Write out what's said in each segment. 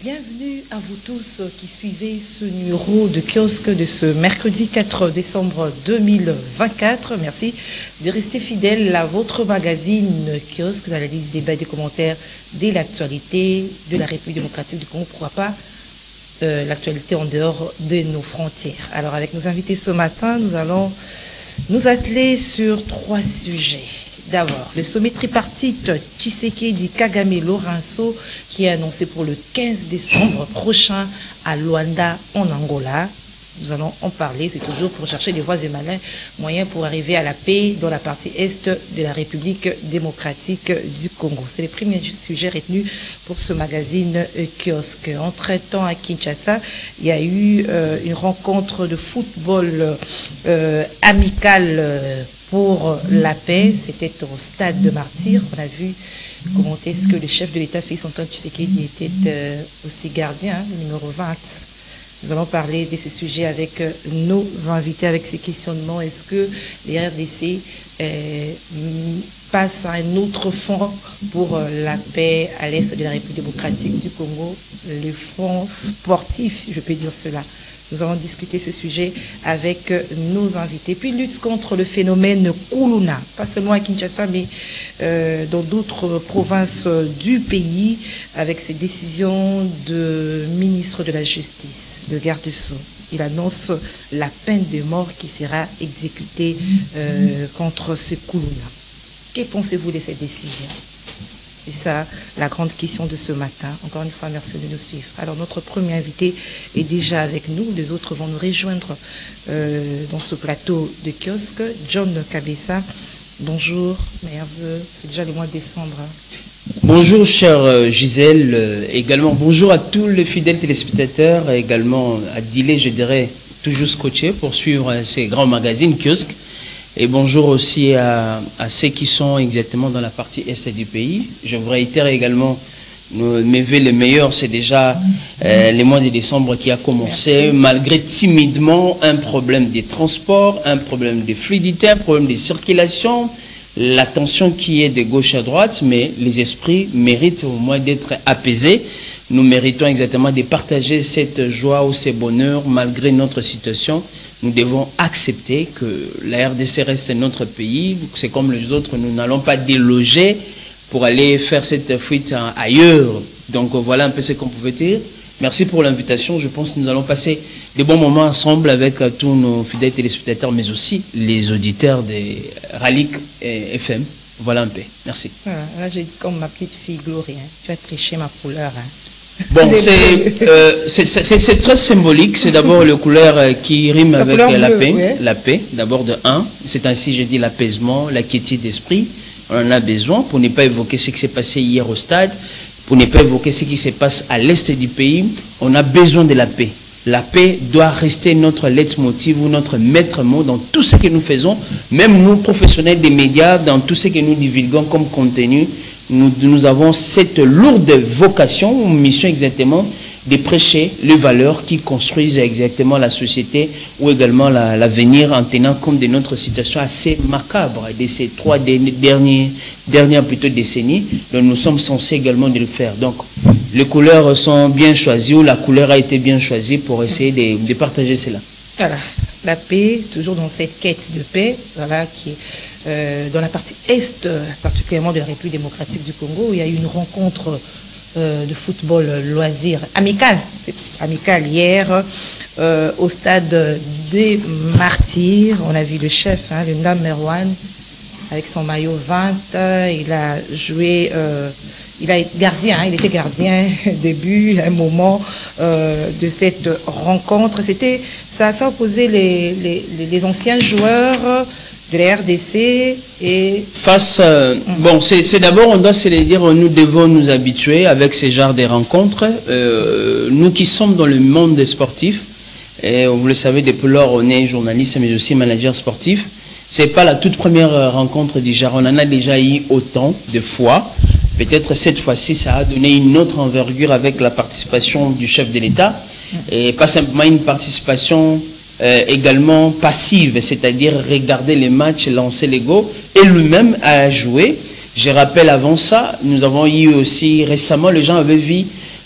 Bienvenue à vous tous qui suivez ce numéro de kiosque de ce mercredi 4 décembre 2024. Merci de rester fidèle à votre magazine kiosque d'analyse, débat et des commentaires de l'actualité de la République démocratique du Congo. Pourquoi pas l'actualité en dehors de nos frontières. Alors avec nos invités ce matin, nous allons nous atteler sur 3 sujets. D'abord, le sommet tripartite Tshisekedi Kagame Lourenço qui est annoncé pour le 15 décembre prochain à Luanda en Angola. Nous allons en parler, c'est toujours pour chercher des voies et malins moyens pour arriver à la paix dans la partie est de la République démocratique du Congo. C'est le premier sujet retenu pour ce magazine kiosque. Entre-temps, à Kinshasa, il y a eu une rencontre de football amicale pour la paix. C'était au stade de Martyrs. On a vu comment est-ce que le chef de l'État, Félix Antoine Tshisekedi, était aussi gardien, le numéro 20. Nous allons parler de ce sujet avec nos invités, avec ces questionnements. Est-ce que les RDC passent à un autre front pour la paix à l'est de la République démocratique du Congo, le front sportif, si je peux dire cela? Nous allons discuter ce sujet avec nos invités. Puis lutte contre le phénomène Kuluna, pas seulement à Kinshasa, mais dans d'autres provinces du pays, avec ces décisions de ministre de la Justice, le garde des Sceaux. Il annonce la peine de mort qui sera exécutée contre ce Kuluna. Que pensez-vous de cette décision? C'est ça la grande question de ce matin. Encore une fois, merci de nous suivre. Alors, notre premier invité est déjà avec nous. Les autres vont nous rejoindre dans ce plateau de kiosque. John Kabessa, bonjour. Merveilleux. C'est déjà le mois de décembre. Bonjour, chère Gisèle. Également, bonjour à tous les fidèles téléspectateurs. Également à Dilé, je dirais, toujours scotché pour suivre ces grands magazines kiosques. Et bonjour aussi à ceux qui sont exactement dans la partie est du pays. Je vous réitère également mes vœux les meilleurs. C'est déjà le mois de décembre qui a commencé. Malgré timidement un problème de transport, un problème de fluidité, un problème de circulation, la tension qui est de gauche à droite, mais les esprits méritent au moins d'être apaisés. Nous méritons exactement de partager cette joie ou ce bonheur malgré notre situation. Nous devons accepter que la RDC reste notre pays. C'est comme les autres, nous n'allons pas déloger pour aller faire cette fuite ailleurs. Donc voilà un peu ce qu'on pouvait dire. Merci pour l'invitation. Je pense que nous allons passer de bons moments ensemble avec tous nos fidèles téléspectateurs, mais aussi les auditeurs des Ralik FM. Voilà un peu. Merci. Voilà, là, je dis comme ma petite fille Gloria, tu as triché ma couleur. Bon, c'est très symbolique. C'est d'abord la couleur qui rime avec la paix. Ouais. La paix, d'abord de 1. C'est ainsi, je dis, l'apaisement, la quiétude d'esprit. On en a besoin pour ne pas évoquer ce qui s'est passé hier au stade, pour ne pas évoquer ce qui se passe à l'est du pays. On a besoin de la paix. La paix doit rester notre leitmotiv ou notre maître mot dans tout ce que nous faisons, même nous, professionnels des médias, dans tout ce que nous divulguons comme contenu. Nous avons cette lourde vocation, ou mission exactement, de prêcher les valeurs qui construisent exactement la société ou également l'avenir en tenant compte de notre situation assez macabre de ces 3 dernières plutôt décennies. Donc nous sommes censés également de le faire. Donc les couleurs sont bien choisies ou la couleur a été bien choisie pour essayer de partager cela. Voilà, la paix, toujours dans cette quête de paix, voilà, qui est dans la partie est, particulièrement de la République démocratique du Congo, où il y a eu une rencontre de football loisir amical hier au stade des Martyrs. On a vu le chef, le Ndam Merwan, avec son maillot 20. Il a joué, il était gardien début, un moment de cette rencontre. Ça opposait les anciens joueurs de la RDC et... Bon, c'est d'abord, on doit se le dire, nous devons nous habituer avec ces genres de rencontres. Nous qui sommes dans le monde sportif, et vous le savez, depuis lors, on est journaliste, mais aussi manager sportif. Ce n'est pas la toute première rencontre du genre. On en a déjà eu autant de fois. Peut-être cette fois-ci, ça a donné une autre envergure avec la participation du chef de l'État. Et pas simplement une participation... également passive, c'est-à-dire regarder les matchs, lancer les goals, et lui-même a joué. Je rappelle avant ça, nous avons eu aussi récemment, les gens avaient vu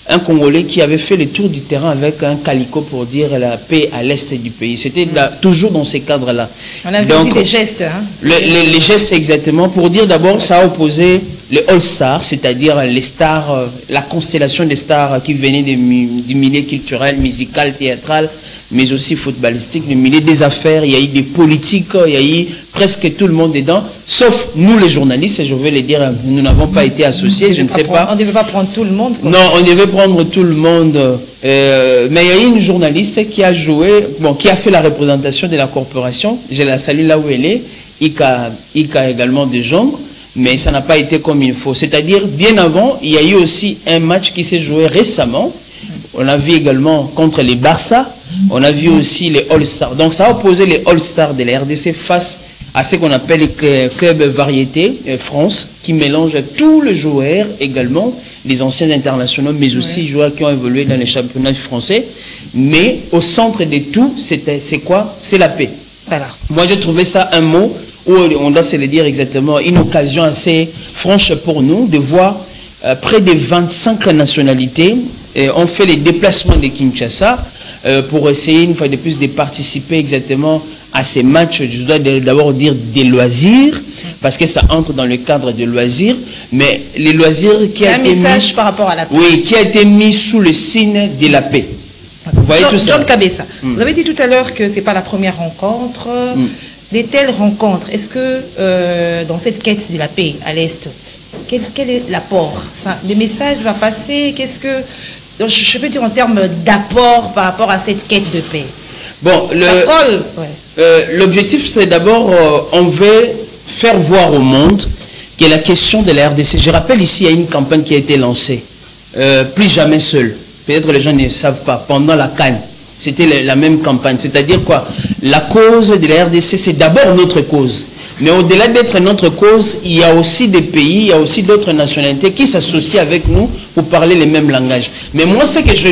un Congolais qui avait fait le tour du terrain avec un calico pour dire la paix à l'est du pays. C'était toujours dans ces cadres-là. On a vu aussi des gestes. Hein, les gestes, exactement, pour dire d'abord, ça a opposé les All-Stars, c'est-à-dire les stars, la constellation des stars qui venaient du milieu culturel, musical, théâtral, mais aussi footballistique, le milieu des affaires. Il y a eu des politiques, il y a eu presque tout le monde dedans, sauf nous les journalistes, je vais le dire, nous n'avons pas été associés, je ne sais pas. On ne devait pas prendre tout le monde. Non, on devait prendre tout le monde, mais il y a eu une journaliste qui a joué, bon, qui a fait la représentation de la corporation, je la salue là où elle est, Ika également de Jong, mais ça n'a pas été comme il faut. C'est-à-dire, bien avant, il y a eu aussi un match qui s'est joué récemment, on a vu également contre les Barça, on a vu aussi les All-Stars. Donc ça a opposé les All-Stars de la RDC face à ce qu'on appelle les clubs variétés France, qui mélange tous les joueurs également, les anciens internationaux, mais aussi joueurs qui ont évolué dans les championnats français. Mais au centre de tout, c'est quoi? C'est la paix. Voilà. Moi, j'ai trouvé ça un mot où on doit se le dire exactement, une occasion assez franche pour nous de voir près de 25 nationalités. On fait les déplacements de Kinshasa pour essayer une fois de plus de participer exactement à ces matchs. Je dois d'abord dire des loisirs, parce que ça entre dans le cadre des loisirs, mais les loisirs qui a été mis, par rapport à la paix. Oui, qui a été mis sous le signe de la paix. Vous voyez tout ça. John Kabessa, vous avez dit tout à l'heure que c'est pas la première rencontre. Des telles rencontres, est-ce que dans cette quête de la paix à l'Est, quel est l'apport? Le message va passer? Qu'est-ce que je peux dire en termes d'apport par rapport à cette quête de paix? Bon, l'objectif, c'est d'abord, on veut faire voir au monde que la question de la RDC, je rappelle ici, il y a une campagne qui a été lancée, plus jamais seul. Peut-être les gens ne savent pas, pendant la CAN, c'était la même campagne. C'est-à-dire quoi? La cause de la RDC, c'est d'abord notre cause. Mais au-delà d'être notre cause, il y a aussi des pays, il y a aussi d'autres nationalités qui s'associent avec nous pour parler les mêmes langages. Mais moi, ce que je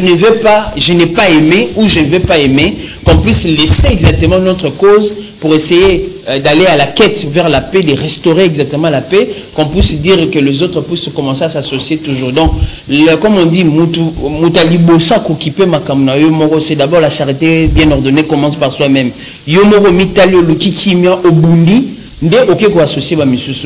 n'ai pas aimé, ou je ne vais pas aimer, qu'on puisse laisser exactement notre cause pour essayer d'aller à la quête vers la paix, de restaurer exactement la paix, qu'on puisse dire que les autres puissent commencer à s'associer toujours. Donc, comme on dit, c'est d'abord la charité bien ordonnée commence par soi-même.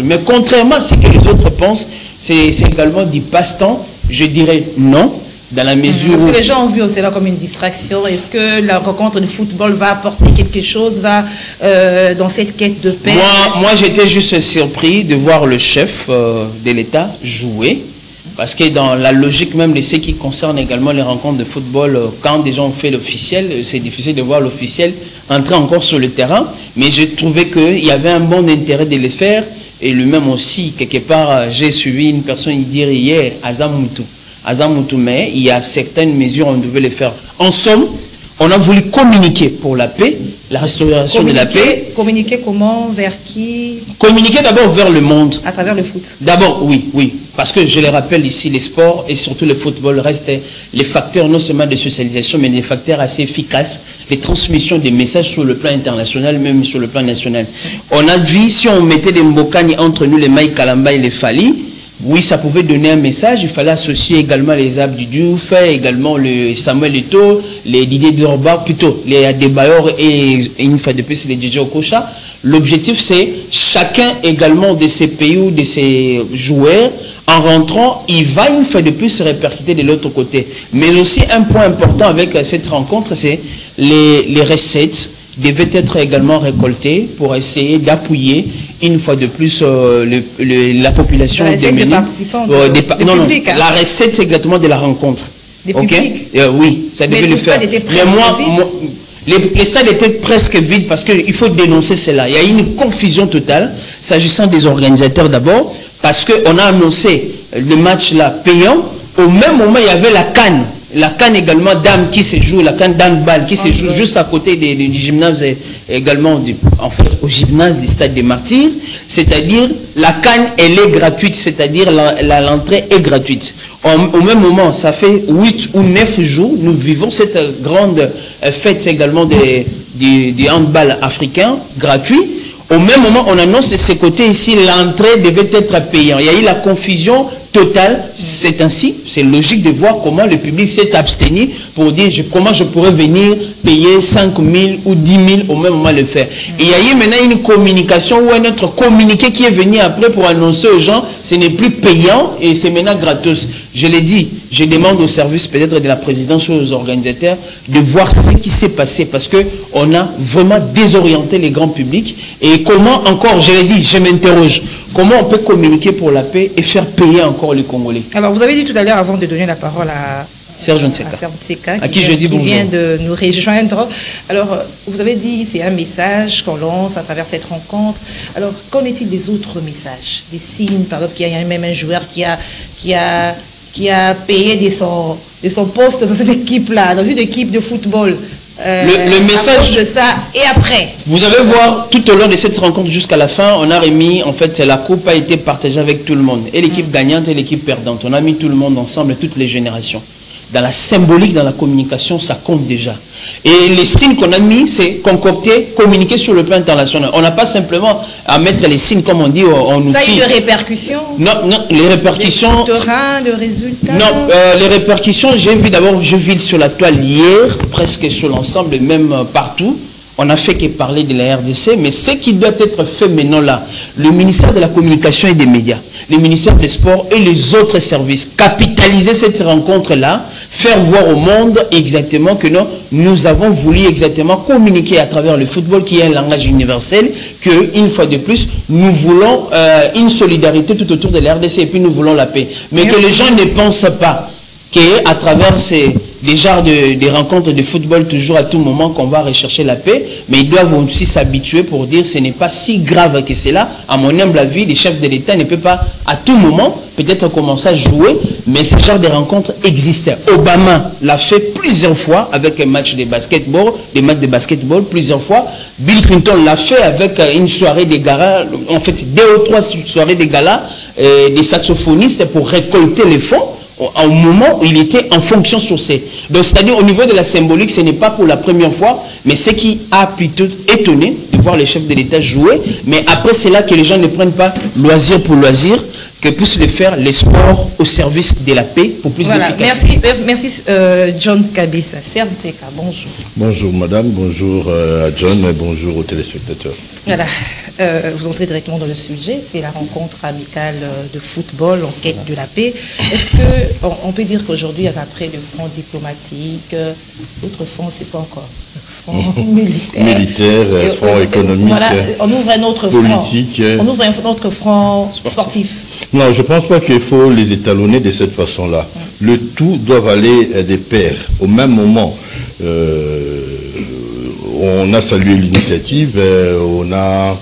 Mais contrairement à ce que les autres pensent, c'est également du passe-temps. Je dirais non, dans la mesure où... Est-ce que les gens ont vu cela comme une distraction? Est-ce que la rencontre de football va apporter quelque chose dans cette quête de paix? Moi j'étais juste surpris de voir le chef de l'État jouer. Parce que dans la logique même de ce qui concerne également les rencontres de football, quand des gens ont fait l'officiel, c'est difficile de voir l'officiel entrer encore sur le terrain. Mais j'ai trouvé qu'il y avait un bon intérêt de le faire. Et lui-même aussi, quelque part, j'ai suivi une personne dire hier, Azamutu, mais il y a certaines mesures, on devait les faire. En somme, on a voulu communiquer pour la paix, la restauration de la paix. Communiquer comment? Vers qui? Communiquer d'abord vers le monde. À travers le foot. D'abord, oui. Parce que je le rappelle ici, les sports et surtout le football restent les facteurs non seulement de socialisation, mais des facteurs assez efficaces, de transmission des messages sur le plan international, même sur le plan national. On a vu, si on mettait des mbokani entre nous, les Maï Kalamba et les Fali, oui, ça pouvait donner un message. Il fallait associer également les Abdi Diouf, également le Samuel Eto'o, les Didier Drogba, plutôt les Adebayor et une fois de plus les DJ Okocha. L'objectif, c'est chacun également de ces pays ou de ces joueurs, en rentrant, il va une fois de plus se répercuter de l'autre côté. Mais aussi un point important avec cette rencontre, c'est les recettes devaient être également récoltées pour essayer d'appuyer une fois de plus la population des participants. La recette exactement de la rencontre. Des publics. Oui, ça devait le faire. Mais moi, les stades étaient presque vides parce qu'il faut dénoncer cela. Il y a eu une confusion totale s'agissant des organisateurs d'abord, parce qu'on a annoncé le match là payant. Au même moment, il y avait la CAN. La CAN également d'âme qui se joue, la CAN d'handball qui se joue juste à côté du gymnase également, en fait, au gymnase du stade des Martyrs. C'est-à-dire, la CAN, elle est gratuite, c'est-à-dire l'entrée est gratuite. Au même moment, ça fait 8 ou 9 jours, nous vivons cette grande fête également du handball africain gratuit. Au même moment, on annonce de ce côté ici, l'entrée devait être payante. Il y a eu la confusion totale, c'est ainsi. C'est logique de voir comment le public s'est abstenu pour dire comment je pourrais venir payer 5 000 ou 10 000 au même moment le faire. Et il y a eu maintenant une communication ou un autre communiqué qui est venu après pour annoncer aux gens ce n'est plus payant et c'est maintenant gratos. Je l'ai dit, je demande au service peut-être de la présidence ou aux organisateurs de voir ce qui s'est passé parce qu'on a vraiment désorienté les grands publics. Et comment encore, je l'ai dit, je m'interroge, comment on peut communiquer pour la paix et faire payer encore les Congolais? Alors, vous avez dit tout à l'heure, avant de donner la parole à Serge Nseka, à qui vient de nous rejoindre. Alors, vous avez dit, c'est un message qu'on lance à travers cette rencontre. Alors, qu'en est-il des autres messages? Des signes, par exemple, qu'il y a même un joueur qui a payé de son poste dans cette équipe-là, dans une équipe de football. Le message de ça et après. Vous allez voir tout au long de cette rencontre jusqu'à la fin, on a remis, en fait, la coupe a été partagée avec tout le monde. Et l'équipe gagnante et l'équipe perdante. On a mis tout le monde ensemble, toutes les générations. Dans la symbolique, dans la communication, ça compte déjà. Et les signes qu'on a mis, c'est concocter, communiquer sur le plan international. On n'a pas simplement à mettre les signes, comme on dit, en outil. Ça a eu des répercussions? Non, les répercussions... Des terrains, de résultats? Non, les répercussions, j'ai vu d'abord, je vis sur la toile hier, presque sur l'ensemble, même partout. On n'a fait que parler de la RDC, mais ce qui doit être fait maintenant là, le ministère de la Communication et des Médias, le ministère des Sports et les autres services, capitaliser cette rencontre-là, faire voir au monde exactement que non, nous avons voulu exactement communiquer à travers le football qui est un langage universel, qu'une fois de plus, nous voulons une solidarité tout autour de la RDC et puis nous voulons la paix. Mais que les gens ne pensent pas qu'à travers des genres de rencontres de football toujours à tout moment qu'on va rechercher la paix, mais ils doivent aussi s'habituer pour dire ce n'est pas si grave que cela. À mon humble avis, les chefs de l'État ne peuvent pas à tout moment peut-être commencer à jouer, mais ce genre de rencontres existent. Obama l'a fait plusieurs fois avec un match de basketball, des matchs de basketball plusieurs fois. Bill Clinton l'a fait avec une soirée de gala, en fait 2 ou 3 soirées de gala des saxophonistes pour récolter les fonds. Au moment où il était en fonction sur ces. Donc, c'est-à-dire au niveau de la symbolique, ce n'est pas pour la première fois, mais ce qui a plutôt étonné de voir les chefs de l'État jouer. Mais après, c'est là que les gens ne prennent pas loisir pour loisir, que puissent le faire les sports au service de la paix pour plus d'efficacité. Merci John Kabisa. Serge Nseka, bonjour. Bonjour madame, bonjour à John et bonjour aux téléspectateurs. Voilà, vous entrez directement dans le sujet, c'est la rencontre amicale de football en quête de la paix. Est-ce qu'on peut dire qu'aujourd'hui, après le front diplomatique, l'autre front, c'est pas encore militaire, front économique, voilà, on ouvre un autre politique, front. On ouvre un autre front sportif. Non, je ne pense pas qu'il faut les étalonner de cette façon-là. Le tout doit aller des pairs. Au même moment, on a salué l'initiative, on a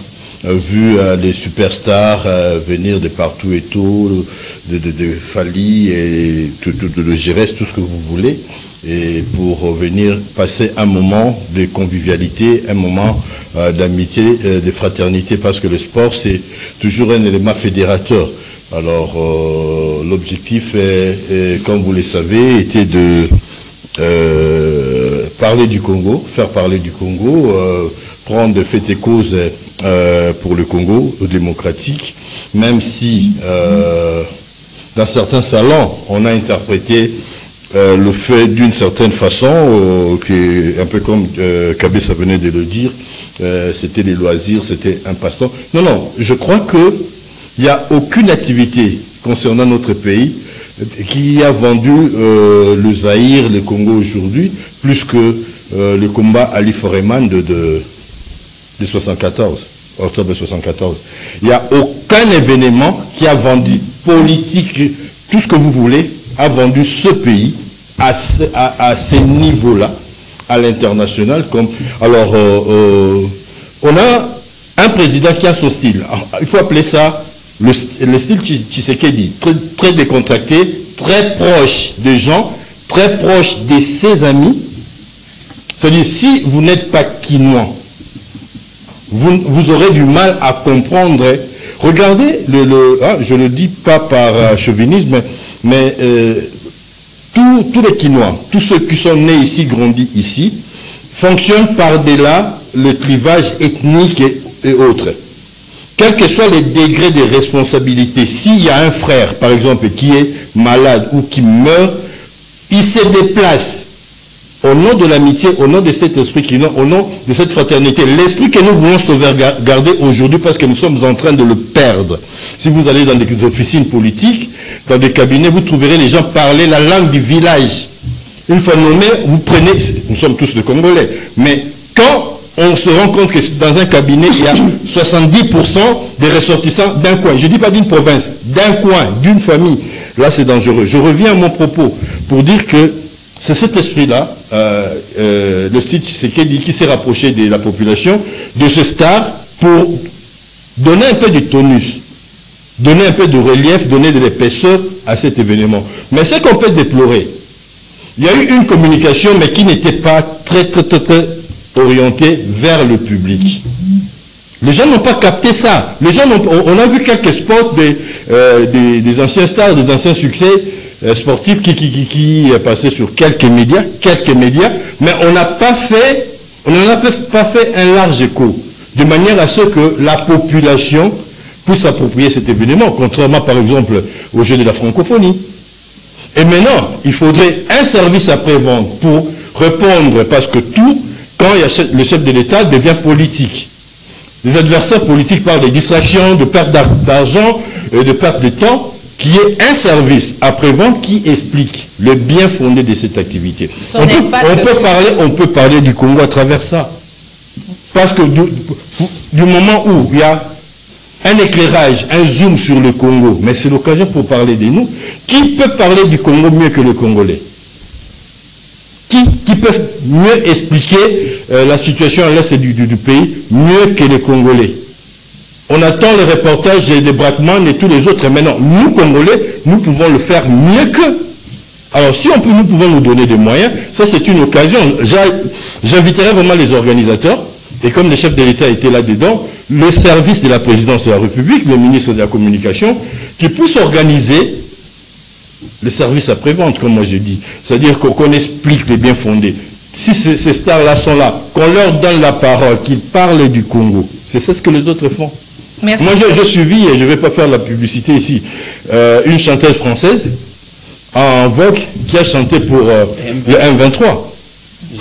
vu les superstars venir de partout et tout, de Fali et de Gérès, tout ce que vous voulez, et pour venir passer un moment de convivialité, un moment d'amitié, de fraternité, parce que le sport, c'est toujours un élément fédérateur. Alors, l'objectif, comme vous le savez, était de parler du Congo, faire parler du Congo, prendre de fait et cause pour le Congo démocratique, même si dans certains salons, on a interprété le fait d'une certaine façon, un peu comme Kabisa venait de le dire, c'était des loisirs, c'était un passe-temps. Non, non, je crois que il n'y a aucune activité concernant notre pays qui a vendu le Zaïre, le Congo aujourd'hui, plus que le combat Ali Foreman de 74, octobre 74. Il n'y a aucun événement qui a vendu politique, tout ce que vous voulez, a vendu ce pays à ces niveaux-là, à l'international. Alors, on a un président qui a son style. Il faut appeler ça le style Tshisekedi, très décontracté, très proche des gens, très proche de ses amis. C'est-à-dire, si vous n'êtes pas quinois, vous aurez du mal à comprendre. Regardez, je ne le dis pas par chauvinisme, mais tous les Quinois, tous ceux qui sont nés ici, grandis ici, fonctionnent par-delà le clivage ethnique et autres. quels que soient les degrés de responsabilité, s'il y a un frère, par exemple, qui est malade ou qui meurt, il se déplace au nom de l'amitié, au nom de cet esprit qui au nom de cette fraternité. L'esprit que nous voulons sauvegarder aujourd'hui parce que nous sommes en train de le perdre. Si vous allez dans des officines politiques, dans des cabinets, vous trouverez les gens parler la langue du village. Une fois nommé, vous prenez, nous sommes tous des Congolais, mais quand on se rend compte que dans un cabinet, il y a 70% des ressortissants d'un coin, je ne dis pas d'une province, d'un coin, d'une famille, là c'est dangereux. Je reviens à mon propos pour dire que c'est cet esprit-là, le style Tshisekedi qui s'est rapproché de la population, de ce star, pour donner un peu de tonus, donner un peu de relief, donner de l'épaisseur à cet événement. Mais ce qu'on peut déplorer, il y a eu une communication, mais qui n'était pas très orientée vers le public. Les gens n'ont pas capté ça. Les gens on a vu quelques spots des anciens stars, des anciens succès sportifs qui passaient sur quelques médias, mais on n'a pas fait un large écho, de manière à ce que la population puisse s'approprier cet événement, contrairement par exemple au jeu de la francophonie. Et maintenant, il faudrait un service après-vente pour répondre, parce que tout, quand il y a le chef de l'État, devient politique. Les adversaires politiques parlent de distractions, de perte d'argent, de perte de temps, qui est un service après-vente qui explique le bien fondé de cette activité. On peut parler du Congo à travers ça. Parce que du moment où il y a un éclairage, un zoom sur le Congo, mais c'est l'occasion pour parler de nous, qui peut parler du Congo mieux que le Congolais? Qui peut mieux expliquer la situation à l'est du pays mieux que les Congolais? On attend le reportage des Brackman et tous les autres, mais non, nous Congolais, nous pouvons le faire mieux qu'eux. Alors si nous pouvons nous donner des moyens, ça c'est une occasion. J'inviterai vraiment les organisateurs, et comme le chef de l'État était là-dedans, le service de la présidence de la République, le ministre de la Communication, qui puisse organiser le service après-vente, comme moi j'ai dit. C'est-à-dire qu'on explique les bien fondés. Si ces stars-là sont là, qu'on leur donne la parole, qu'ils parlent du Congo, c'est ce que les autres font. Merci. Moi, j'ai suivi, et je ne vais pas faire la publicité ici, une chanteuse française en vogue qui a chanté pour le M23.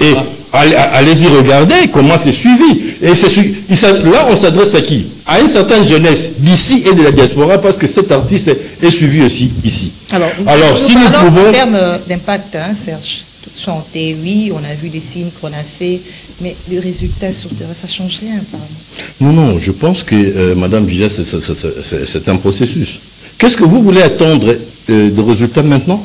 Et allez-y regarder comment c'est suivi. Et là, on s'adresse à qui? À une certaine jeunesse d'ici et de la diaspora, parce que cet artiste est suivi aussi ici. Alors si nous pouvons... En termes d'impact, hein, Serge, chanter, oui, on a vu les signes qu'on a fait, mais le résultat sur terrain, ça ne change rien, apparemment. Non, je pense que, Madame Villa, c'est un processus. Qu'est-ce que vous voulez attendre de résultats maintenant?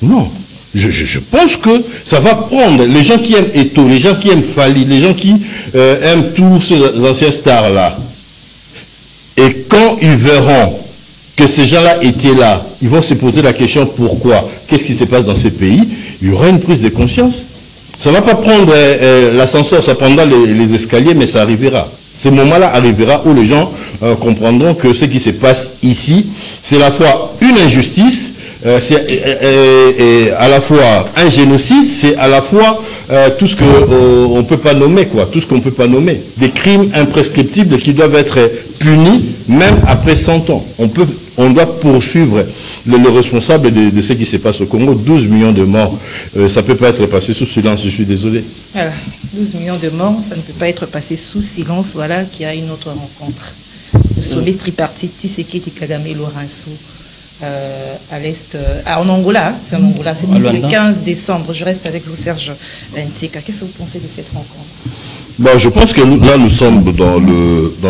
Non. Je pense que ça va prendre les gens qui aiment Eto'o, les gens qui aiment Fali, les gens qui aiment tous ces anciens stars-là. Et quand ils verront que ces gens-là étaient là, ils vont se poser la question pourquoi? Qu'est-ce qui se passe dans ces pays? Il y aura une prise de conscience. Ça ne va pas prendre l'ascenseur, ça prendra les escaliers, mais ça arrivera. Ce moment-là arrivera où les gens comprendront que ce qui se passe ici, c'est à la fois une injustice, c'est à la fois un génocide, c'est à la fois tout ce qu'on ne peut pas nommer, quoi, tout ce qu'on ne peut pas nommer. Des crimes imprescriptibles qui doivent être punis même après 100 ans. On doit poursuivre le responsable de ce qui se passe au Congo. 12 millions de morts, ça ne peut pas être passé sous silence, je suis désolé. Voilà, 12 millions de morts, ça ne peut pas être passé sous silence. Voilà qu'il y a une autre rencontre. Le sommet tripartite Tshisekedi, Kagame, Lourenço. À l'est, en Angola, hein, c'est en Angola, c'est le 15 décembre. Je reste avec vous, Serge Ntseka. Qu'est-ce que vous pensez de cette rencontre? Je pense que là, nous sommes dans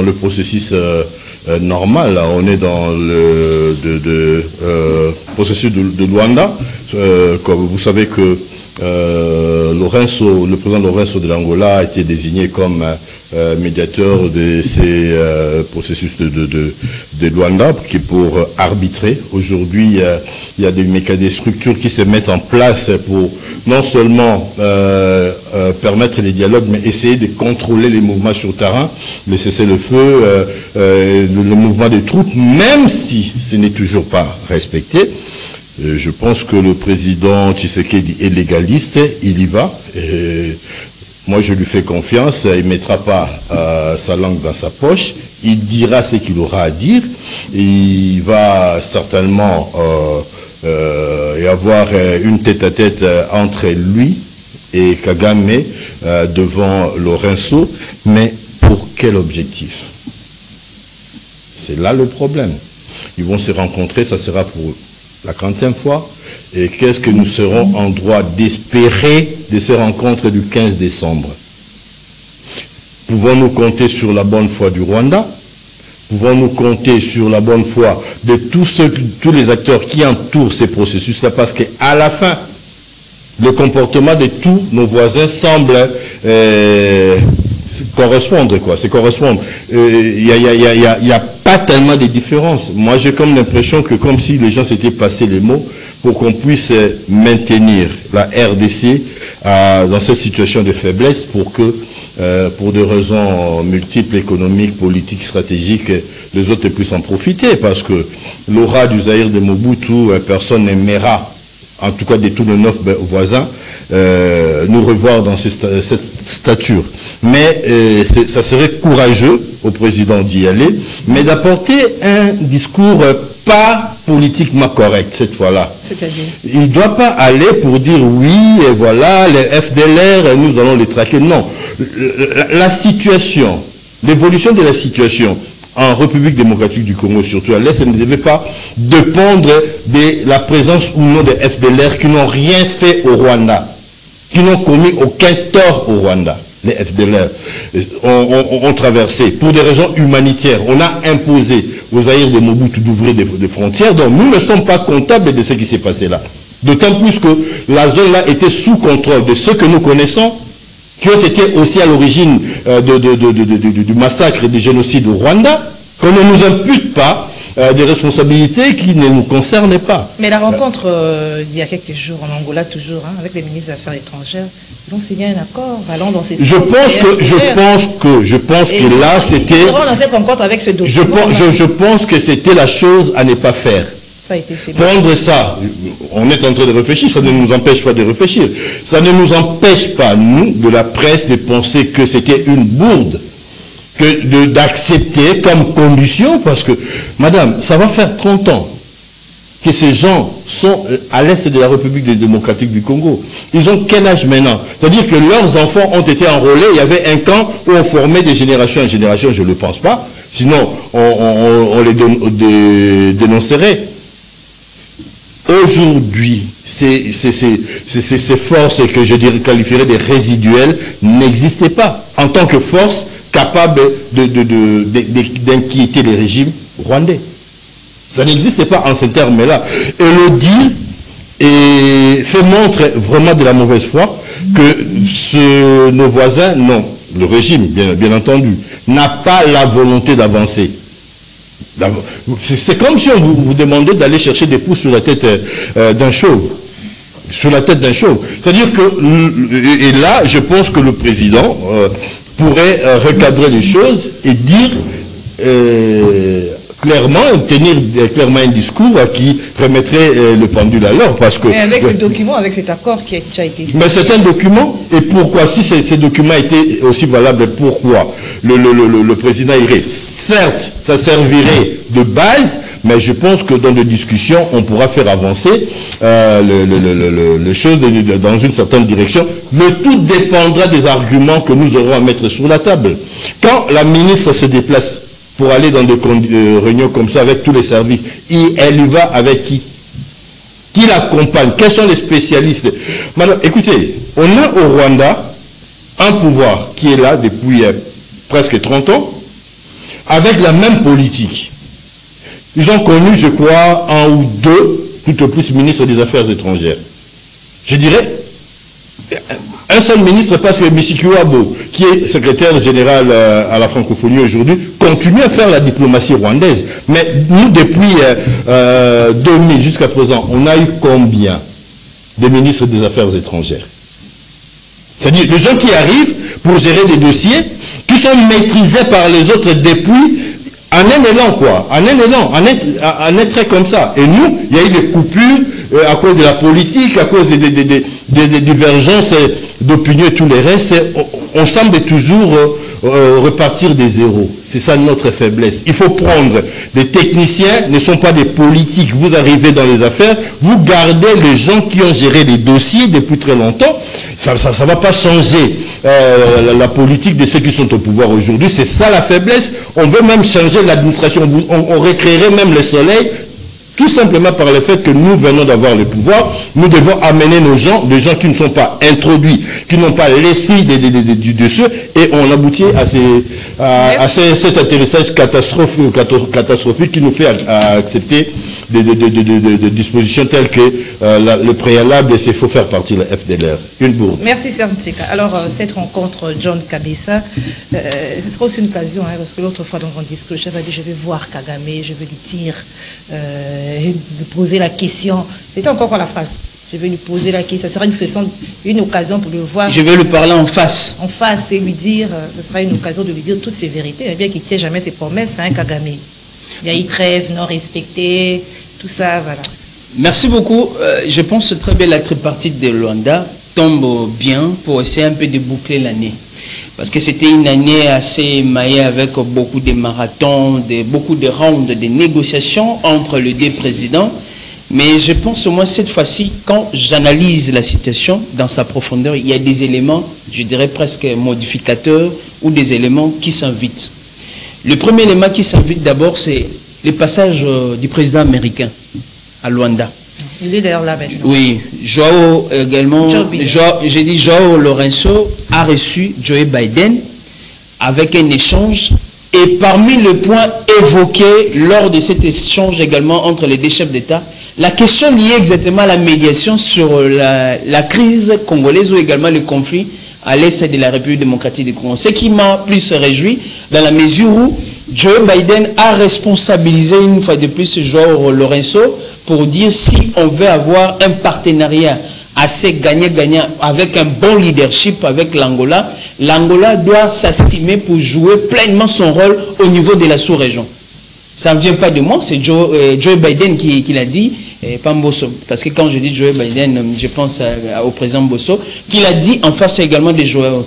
le processus normal. Là. On est dans le processus de Luanda. Comme vous savez que le président Lourenço de l'Angola a été désigné comme médiateur de ces processus de Luanda, qui est pour arbitrer. Aujourd'hui, il y a des structures qui se mettent en place pour non seulement permettre les dialogues, mais essayer de contrôler les mouvements sur terrain, les cessez-le-feu, le mouvement des troupes, même si ce n'est toujours pas respecté. Je pense que le président Tshisekedi est légaliste, il y va. Et moi, je lui fais confiance, il ne mettra pas sa langue dans sa poche, il dira ce qu'il aura à dire, il va certainement y avoir une tête-à-tête entre lui et Kagame devant Lorenzo, mais pour quel objectif? C'est là le problème. Ils vont se rencontrer, ça sera pour la 40e fois. Et qu'est-ce que nous serons en droit d'espérer de ces rencontres du 15 décembre? Pouvons-nous compter sur la bonne foi du Rwanda? Pouvons-nous compter sur la bonne foi de tous les acteurs qui entourent ces processus-là? Parce qu'à la fin, le comportement de tous nos voisins semble correspondre, quoi. C'est correspondre. Il n'y a pas tellement de différences. Moi, j'ai comme l'impression que comme si les gens s'étaient passés les mots pour qu'on puisse maintenir la RDC dans cette situation de faiblesse pour que, pour des raisons multiples, économiques, politiques, stratégiques, les autres puissent en profiter. Parce que l'aura du Zaïre de Mobutu, personne n'aimera, en tout cas de tous nos 9 voisins, nous revoir dans cette stature. Mais ça serait courageux au président d'y aller, mais d'apporter un discours pas politiquement correct cette fois-là. C'est-à-dire? Il ne doit pas aller pour dire oui, et voilà, les FDLR, nous allons les traquer. Non. La situation, l'évolution de la situation en République démocratique du Congo, surtout à l'Est, ça ne devait pas dépendre de la présence ou non des FDLR qui n'ont rien fait au Rwanda, qui n'ont commis aucun tort au Rwanda. Les FDLR ont traversé pour des raisons humanitaires. On a imposé aux Zaïre de Mobutu d'ouvrir des frontières, donc nous ne sommes pas comptables de ce qui s'est passé là. D'autant plus que la zone là était sous contrôle de ceux que nous connaissons, qui ont été aussi à l'origine du massacre et du génocide au Rwanda, qu'on ne nous impute pas des responsabilités qui ne nous concernent pas. Mais la rencontre il y a quelques jours en Angola, toujours, hein, avec les ministres des Affaires étrangères, ils ont signé un accord allant dans ces sens. Je pense que là, c'était... dans cette rencontre avec ce document. Je pense que c'était la chose à ne pas faire. Ça a été fait. Prendre ça, on est en train de réfléchir, ça ne nous empêche pas de réfléchir. Ça ne nous empêche pas, nous, de la presse, de penser que c'était une bourde, d'accepter comme condition, parce que, madame, ça va faire 30 ans que ces gens sont à l'est de la République démocratique du Congo. Ils ont quel âge maintenant? C'est-à-dire que leurs enfants ont été enrôlés, il y avait un camp où on formait de génération en génération, je ne le pense pas, sinon on les dénoncerait. Aujourd'hui, ces forces que je qualifierais de résiduelles n'existaient pas en tant que force capable d'inquiéter les régimes rwandais. Ça n'existait pas en ces termes-là. Et le dit fait montre vraiment de la mauvaise foi que nos voisins, non, le régime, bien entendu, n'a pas la volonté d'avancer. C'est comme si on vous demandait d'aller chercher des pouces sur la tête d'un chauve. Sur la tête d'un chauve. C'est-à-dire que, et là, je pense que le président pourrait recadrer les choses et dire clairement, tenir clairement un discours qui remettrait le pendule à l'heure. Parce que, mais avec ce document, avec cet accord qui a déjà été signé. Mais c'est un document, et pourquoi? Si ces documents étaient aussi valables, pourquoi le président irait? Certes, ça servirait de base, mais je pense que dans des discussions, on pourra faire avancer les choses dans une certaine direction. Mais tout dépendra des arguments que nous aurons à mettre sur la table. Quand la ministre se déplace pour aller dans des réunions comme ça avec tous les services, elle y va avec qui? Qui l'accompagne? Quels sont les spécialistes? Madame, écoutez, on a au Rwanda un pouvoir qui est là depuis presque 30 ans, avec la même politique. Ils ont connu, je crois, un ou deux, tout au plus, ministres des Affaires étrangères. Je dirais, un seul ministre, parce que Misikiwabo, qui est secrétaire général à la francophonie aujourd'hui, continue à faire la diplomatie rwandaise. Mais nous, depuis 2000 jusqu'à présent, on a eu combien de ministres des Affaires étrangères? C'est-à-dire des gens qui arrivent pour gérer des dossiers qui sont maîtrisés par les autres depuis en un élan, quoi. En un élan, en un trait comme ça. Et nous, il y a eu des coupures à cause de la politique, à cause des divergences d'opinion et tous les restes. On semble toujours repartir des zéros. C'est ça notre faiblesse. Il faut prendre des techniciens, ne sont pas des politiques. Vous arrivez dans les affaires, vous gardez les gens qui ont géré les dossiers depuis très longtemps. Ça ne va pas changer la politique de ceux qui sont au pouvoir aujourd'hui. C'est ça la faiblesse. On veut même changer l'administration. On recréerait même le soleil. Tout simplement par le fait que nous venons d'avoir le pouvoir, nous devons amener nos gens, des gens qui ne sont pas introduits, qui n'ont pas l'esprit de ceux, et on aboutit à cet atterrissage catastrophique qui nous fait accepter des dispositions telles que le préalable, c'est qu'il faut faire partir le FDLR. Une bourde. Merci Serge Mtseka. Alors, cette rencontre John Kabesa, ce sera aussi une occasion, parce que l'autre fois dans mon discours, j'avais dit je vais voir Kagame, je vais lui dire, lui poser la question. C'était encore quoi la phrase? Je vais lui poser la question. Ce sera une occasion pour le voir. Je vais lui parler en face. En face et lui dire, ce sera une occasion de lui dire toutes ces vérités. Bien qu'il ne tienne jamais ses promesses, hein, Kagame. Il y a eu trêve non respectée, tout ça, voilà. Merci beaucoup. Je pense que très bien la tripartite de Luanda tombe bien pour essayer un peu de boucler l'année. Parce que c'était une année assez émaillée avec beaucoup de marathons, beaucoup de rounds de négociations entre les deux présidents. Mais je pense au moins cette fois-ci, quand j'analyse la situation dans sa profondeur, il y a des éléments, je dirais presque modificateurs, ou des éléments qui s'invitent. Le premier élément qui s'invite d'abord, c'est le passage du président américain à Luanda. Il est d'ailleurs là maintenant. Oui, Joao également, j'ai dit Joao Lourenço a reçu Joe Biden avec un échange, et parmi les points évoqués lors de cet échange également entre les deux chefs d'État, la question liée exactement à la médiation sur la crise congolaise ou également le conflit à l'est de la République démocratique du Congo. Ce qui m'a plus réjoui dans la mesure où Joe Biden a responsabilisé une fois de plus Joao Lourenço pour dire si on veut avoir un partenariat assez gagnant-gagnant avec un bon leadership avec l'Angola, l'Angola doit s'estimer pour jouer pleinement son rôle au niveau de la sous-région. Ça ne vient pas de moi, c'est Joe Biden qui l'a dit, et pas Mbosso. Parce que quand je dis Joe Biden, je pense au président Mbosso, qui l'a dit en face également de Joe.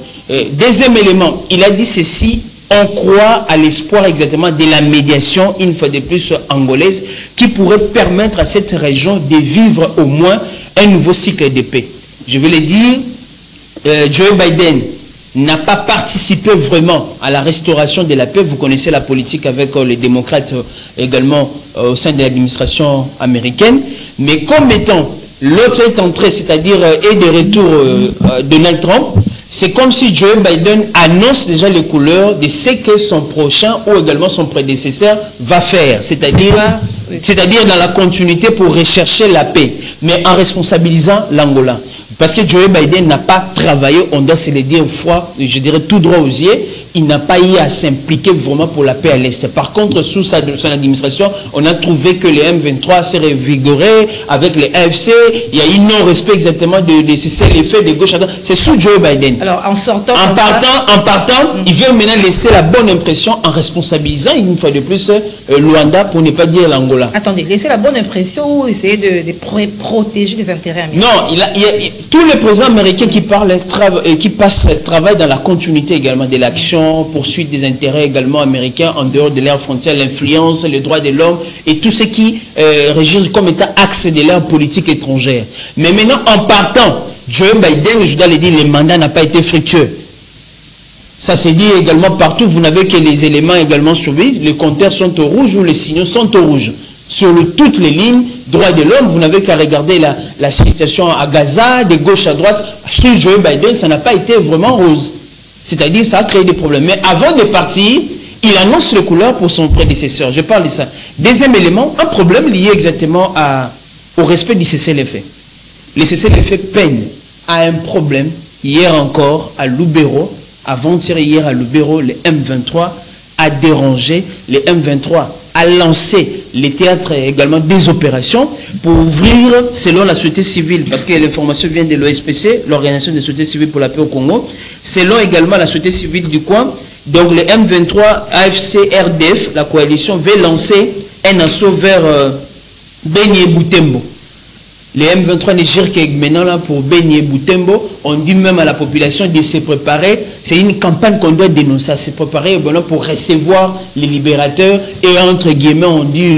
Deuxième élément, il a dit ceci: on croit à l'espoir exactement de la médiation, une fois de plus angolaise, qui pourrait permettre à cette région de vivre au moins un nouveau cycle de paix. Je vais le dire, Joe Biden n'a pas participé vraiment à la restauration de la paix. Vous connaissez la politique avec les démocrates également au sein de l'administration américaine. Mais comme étant l'autre est entré, c'est-à-dire est de retour Donald Trump, c'est comme si Joe Biden annonce déjà les couleurs de ce que son prochain ou également son prédécesseur va faire. C'est-à-dire dans la continuité pour rechercher la paix, mais en responsabilisant l'Angola. Parce que Joe Biden n'a pas travaillé, on doit se le dire froid, je dirais tout droit aux yeux, il n'a pas eu à s'impliquer vraiment pour la paix à l'Est. Par contre, sous son administration, on a trouvé que les M23 s'est revigoré avec les AFC, il y a eu non-respect exactement de cessez-le-feu de gauche à droite. C'est sous Joe Biden. Alors, en sortant... En partant, il veut maintenant laisser la bonne impression en responsabilisant une fois de plus Luanda, pour ne pas dire l'Angola. Attendez, laisser la bonne impression ou essayer de protéger les intérêts américains? Non, tous les présidents américains qui parlent, qui travaillent dans la continuité également de l'action, poursuite des intérêts également américains en dehors de leurs frontières, l'influence, les droits de l'homme et tout ce qui régit comme état axe de leur politique étrangère. Mais maintenant, en partant, Joe Biden, je dois le dire, le mandat n'a pas été fructueux. Ça s'est dit également partout, vous n'avez que les éléments également suivis, les compteurs sont au rouge ou les signaux sont au rouge. Sur toutes les lignes, droits de l'homme, vous n'avez qu'à regarder la situation à Gaza, de gauche à droite. Sur Joe Biden, ça n'a pas été vraiment rose. C'est-à-dire, ça a créé des problèmes. Mais avant de partir, il annonce les couleurs pour son prédécesseur. Je parle de ça. Deuxième élément, un problème lié exactement au respect du cessez-le-feu. Les cessez-le-feu peinent à un problème. Hier encore, à Lubero, avant-hier hier à Lubero, le M23 a dérangé, le M23 a lancé les théâtres également des opérations pour ouvrir, selon la société civile, parce que l'information vient de l'OSPC, l'Organisation de société civile pour la paix au Congo, selon également la société civile du coin, donc le M23 AFC RDF, la coalition veut lancer un assaut vers Beni et Butembo. Les M23 ne gèrent que maintenant là pour Beni et Butembo. On dit même à la population de se préparer. C'est une campagne qu'on doit dénoncer, à se préparer pour recevoir les libérateurs et entre guillemets on dit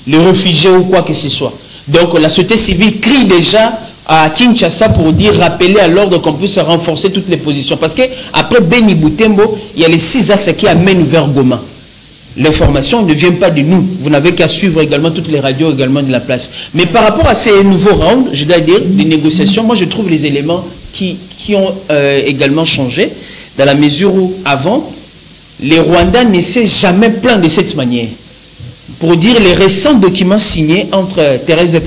le réfugié ou quoi que ce soit. Donc la société civile crie déjà à Kinshasa pour dire, rappeler à l'ordre qu'on puisse renforcer toutes les positions. Parce qu'après Beni Butembo, il y a les 6 axes qui amènent vers Goma. L'information ne vient pas de nous. Vous n'avez qu'à suivre également toutes les radios également de la place. Mais par rapport à ces nouveaux rounds, je dois dire, les négociations, moi je trouve les éléments qui ont également changé, dans la mesure où avant, les Rwandais ne s'est jamais plaint de cette manière. Pour dire les récents documents signés entre Thérèse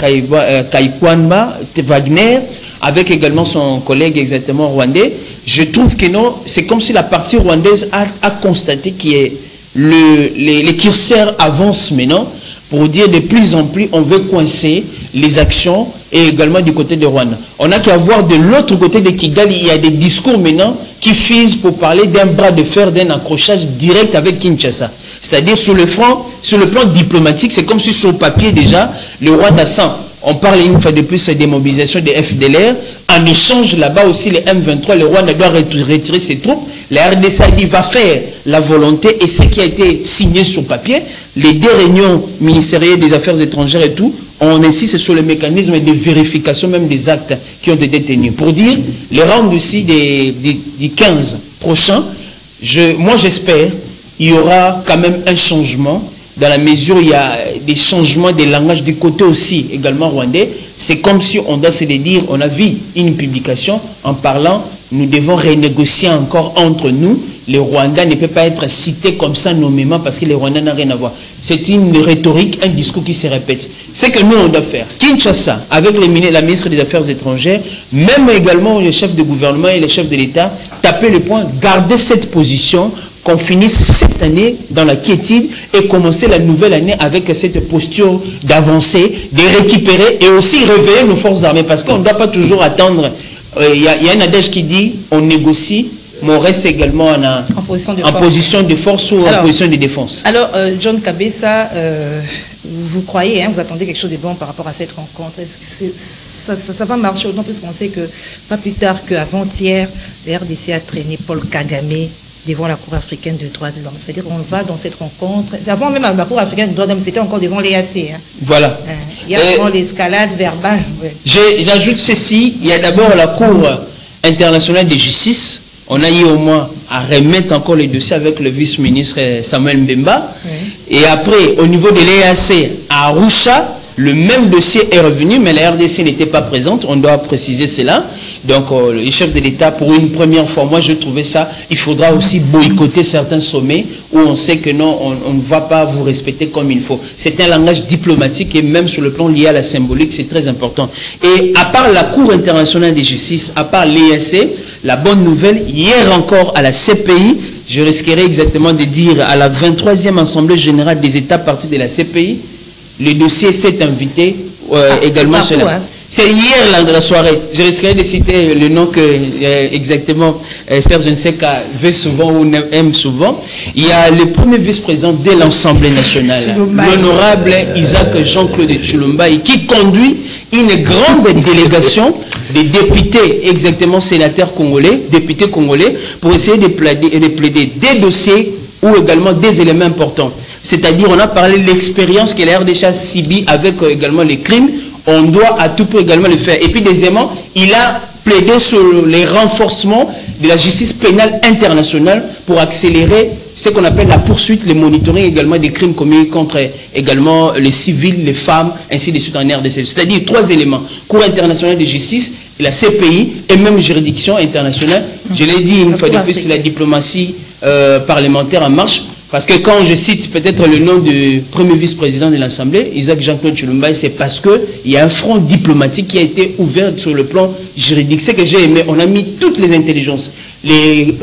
Kaikwanba, Wagner, avec également son collègue exactement rwandais, je trouve que non, c'est comme si la partie rwandaise a constaté que les curseurs avancent maintenant, pour dire de plus en plus on veut coincer les actions et également du côté de Rwanda. On a qu'à voir de l'autre côté de Kigali, il y a des discours maintenant qui visent pour parler d'un bras de fer, d'un accrochage direct avec Kinshasa. C'est-à-dire sur le plan diplomatique, c'est comme si sur le papier déjà, le Rwanda sent. On parle une fois de plus de démobilisation des FDLR. En échange, là-bas aussi, les M23, le Rwanda doit retirer ses troupes. La RDC a dit va faire la volonté et ce qui a été signé sur papier, les 2 réunions ministérielles des affaires étrangères et tout, on insiste sur le mécanisme de vérification même des actes qui ont été tenus. Pour dire, les rounds aussi des 15 prochains, moi j'espère il y aura quand même un changement dans la mesure où il y a des changements de langage du côté aussi également rwandais. C'est comme si on doit se le dire, on a vu une publication en parlant, nous devons renégocier encore entre nous. Les Rwandais ne peuvent pas être cités comme ça nommément parce que les Rwandais n'ont rien à voir. C'est une rhétorique, un discours qui se répète. C'est que nous on doit faire. Kinshasa, avec la ministre des Affaires étrangères, même également les chefs de gouvernement et les chefs de l'État, taper le point, garder cette position, qu'on finisse cette année dans la quiétude et commencer la nouvelle année avec cette posture d'avancer, de récupérer et aussi réveiller nos forces armées. Parce qu'on ne doit pas toujours attendre. Il y a un adage qui dit on négocie, mais on reste également en position de force ou en position de défense. Alors, John Kabesa, vous croyez, vous attendez quelque chose de bon par rapport à cette rencontre? Ça va marcher, d'autant plus qu'on sait que pas plus tard qu'avant-hier, la RDC a traîné Paul Kagame devant la Cour africaine des droits de l'homme. C'est-à-dire qu'on va dans cette rencontre, avant même la Cour africaine des droits de l'homme, c'était encore devant l'EAC. Voilà. Il y a vraiment l'escalade verbale. Ouais. J'ajoute ceci, il y a d'abord la Cour internationale de justice. On a eu au moins à remettre encore les dossiers avec le vice-ministre Samuel Mbemba. Ouais. Et après, au niveau de l'EAC, à Arusha, le même dossier est revenu, mais la RDC n'était pas présente, on doit préciser cela. Donc, le chef de l'État, pour une première fois, moi je trouvais ça, il faudra aussi boycotter certains sommets où on sait que non, on ne va pas vous respecter comme il faut. C'est un langage diplomatique et même sur le plan lié à la symbolique, c'est très important. Et à part la Cour internationale de justice, à part l'EAC, la bonne nouvelle, hier encore à la CPI, je risquerais exactement de dire à la 23e Assemblée Générale des États partis de la CPI, le dossier s'est invité également cela. C'est hier la soirée. Je risquerais de citer le nom que exactement Serge Nseka veut souvent ou aime souvent. Il y a le premier vice-président de l'Assemblée nationale, l'honorable Isaac Jean-Claude Tshilomba, qui conduit une grande délégation de députés, exactement sénateurs congolais, députés congolais, pour essayer de plaider des dossiers ou également des éléments importants. C'est-à-dire, on a parlé de l'expérience que la RDC a subie avec également les crimes. On doit à tout prix également le faire. Et puis, deuxièmement, il a plaidé sur les renforcements de la justice pénale internationale pour accélérer ce qu'on appelle la poursuite, le monitoring également des crimes commis contre également les civils, les femmes, ainsi de suite en RDC. C'est-à-dire 3 éléments. Cour internationale de justice, la CPI et même juridiction internationale. Je l'ai dit une fois de plus, c'est la diplomatie parlementaire en marche. Parce que quand je cite peut-être le nom du premier vice-président de l'Assemblée, Isaac Jean-Claude Tshilomba, c'est parce qu'il y a un front diplomatique qui a été ouvert sur le plan juridique. Ce que j'ai aimé, on a mis toutes les intelligences. Les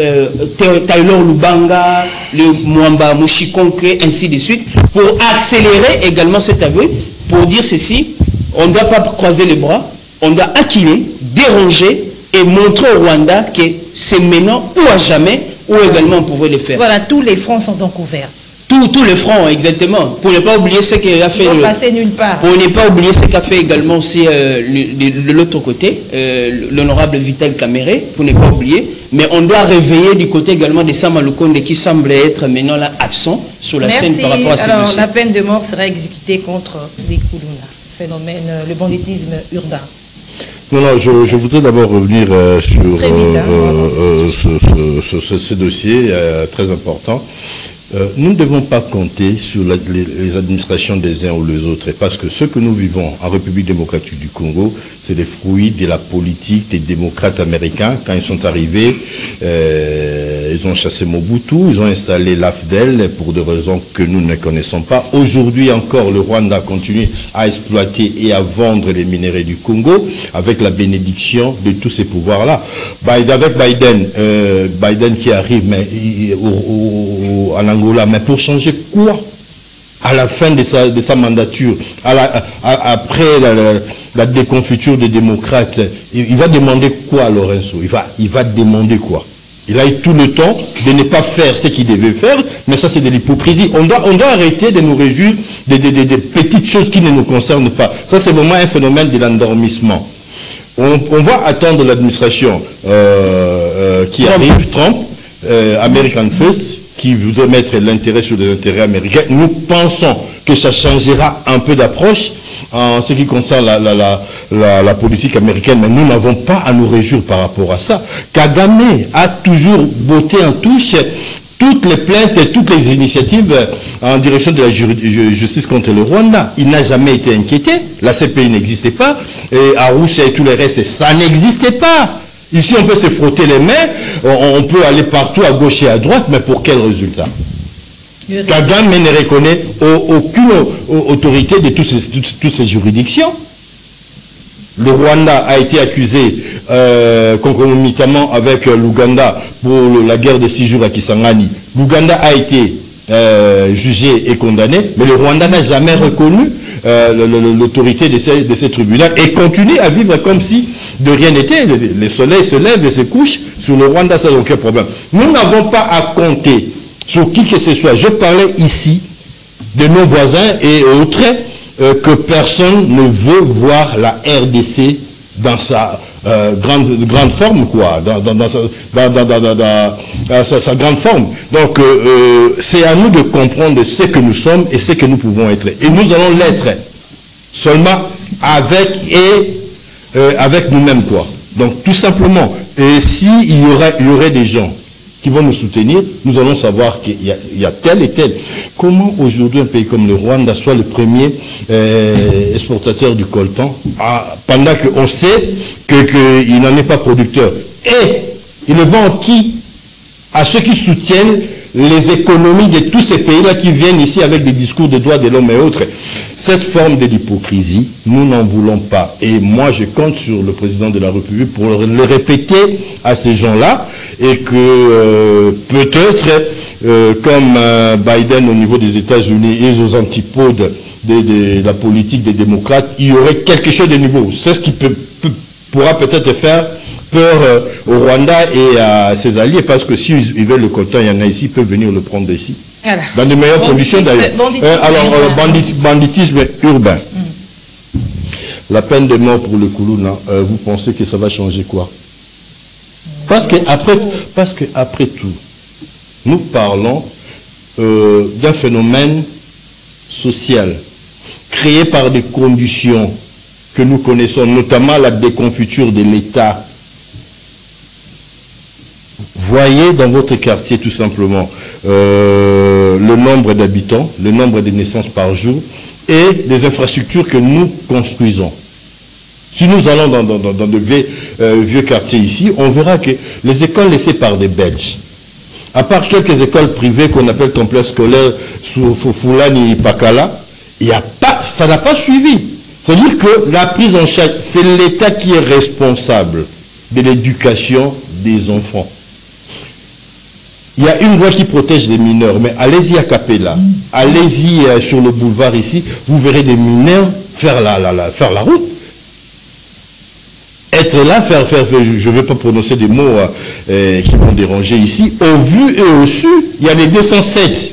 Taylor Lubanga, le Mwamba Mushikonke, ainsi de suite, pour accélérer également cet aveu, pour dire ceci, on ne doit pas croiser les bras, on doit acquiller, déranger et montrer au Rwanda que c'est maintenant ou à jamais où également on pouvait le faire. Voilà, tous les fronts sont donc ouverts. Tout le front, exactement. Pour ne pas oublier ce qu'il a fait. Passer nulle part. Pour ne pas oublier ce qu'a fait également aussi de l'autre côté, l'honorable Vital Kamere, pour ne pas oublier. Mais on doit réveiller du côté également de Sama Lukonde qui semble être maintenant là absent sur la scène par rapport à ce dossier. La peine de mort sera exécutée contre les Koulouna, phénomène, le banditisme urbain. Non, je voudrais d'abord revenir sur ce dossier très important. Nous ne devons pas compter sur les administrations des uns ou des autres, parce que ce que nous vivons en République démocratique du Congo, c'est des fruits de la politique des démocrates américains. Quand ils sont arrivés, ils ont chassé Mobutu, ils ont installé l'AFDEL pour des raisons que nous ne connaissons pas. Aujourd'hui encore, le Rwanda continue à exploiter et à vendre les minéraux du Congo avec la bénédiction de tous ces pouvoirs-là. Avec Biden qui arrive en Angola, mais pour changer quoi? À la fin de sa mandature, après la déconfiture des démocrates, il va demander quoi, Lorenzo? Il va demander quoi? Il a eu tout le temps de ne pas faire ce qu'il devait faire, mais ça c'est de l'hypocrisie. On doit arrêter de nous réjouir des petites choses qui ne nous concernent pas. Ça c'est vraiment un phénomène de l'endormissement. On va attendre l'administration qui arrive, Trump, American First, qui voudrait mettre l'intérêt sur les intérêts américains. Nous pensons que ça changera un peu d'approche en ce qui concerne la politique américaine, mais nous n'avons pas à nous réjouir par rapport à ça. Kagame a toujours botté en touche toutes les plaintes et toutes les initiatives en direction de la justice contre le Rwanda. Il n'a jamais été inquiété. La CPI n'existait pas. Et Arusha et tous les restes, ça n'existait pas. Ici, on peut se frotter les mains, on peut aller partout à gauche et à droite, mais pour quel résultat? Kagame ne reconnaît aucune autorité de toutes ces juridictions. Le Rwanda a été accusé concomitamment avec l'Ouganda pour la guerre de 6 jours à Kisangani. L'Ouganda a été jugé et condamné, mais le Rwanda n'a jamais reconnu l'autorité de ces tribunaux et continue à vivre comme si de rien n'était. Le soleil se lève et se couche sur le Rwanda sans aucun problème. Nous n'avons pas à compter sur qui que ce soit. Je parlais ici de nos voisins et autres que personne ne veut voir la RDC dans sa grande forme, quoi, dans sa grande forme. Donc, c'est à nous de comprendre ce que nous sommes et ce que nous pouvons être. Et nous allons l'être seulement avec nous-mêmes, quoi. Donc, tout simplement, et s'il y aurait des gens qui vont nous soutenir, nous allons savoir qu'il y a tel et tel. Comment aujourd'hui un pays comme le Rwanda soit le premier exportateur du coltan, pendant qu'on sait qu'il n'en est pas producteur? Et il le vend qui? À ceux qui soutiennent les économies de tous ces pays-là qui viennent ici avec des discours de droits de l'homme et autres. Cette forme de l'hypocrisie, nous n'en voulons pas. Et moi, je compte sur le président de la République pour le répéter à ces gens-là et que peut-être, comme Biden au niveau des États-Unis et aux antipodes de la politique des démocrates, il y aurait quelque chose de nouveau. C'est ce qui pourra peut-être faire peur au Rwanda et à ses alliés, parce que s'ils veulent le coltan, il y en a ici, ils peuvent venir le prendre ici. Voilà. Dans de meilleures conditions d'ailleurs. Banditisme urbain. La peine de mort pour le Koulouna, vous pensez que ça va changer quoi? Parce que après tout, nous parlons d'un phénomène social créé par des conditions que nous connaissons, notamment la déconfiture de l'État. Voyez dans votre quartier tout simplement le nombre d'habitants, le nombre de naissances par jour et les infrastructures que nous construisons. Si nous allons dans de vieux quartiers ici, on verra que les écoles laissées par des Belges, à part quelques écoles privées qu'on appelle complexes scolaires sous Foulani et Pakala, ça n'a pas suivi. C'est-à-dire que la prise en charge, c'est l'État qui est responsable de l'éducation des enfants. Il y a une loi qui protège les mineurs, mais allez-y à Capella, allez-y sur le boulevard ici, vous verrez des mineurs faire la route. Être là, je ne vais pas prononcer des mots qui vont déranger ici. Au vu et au su, il y a les 207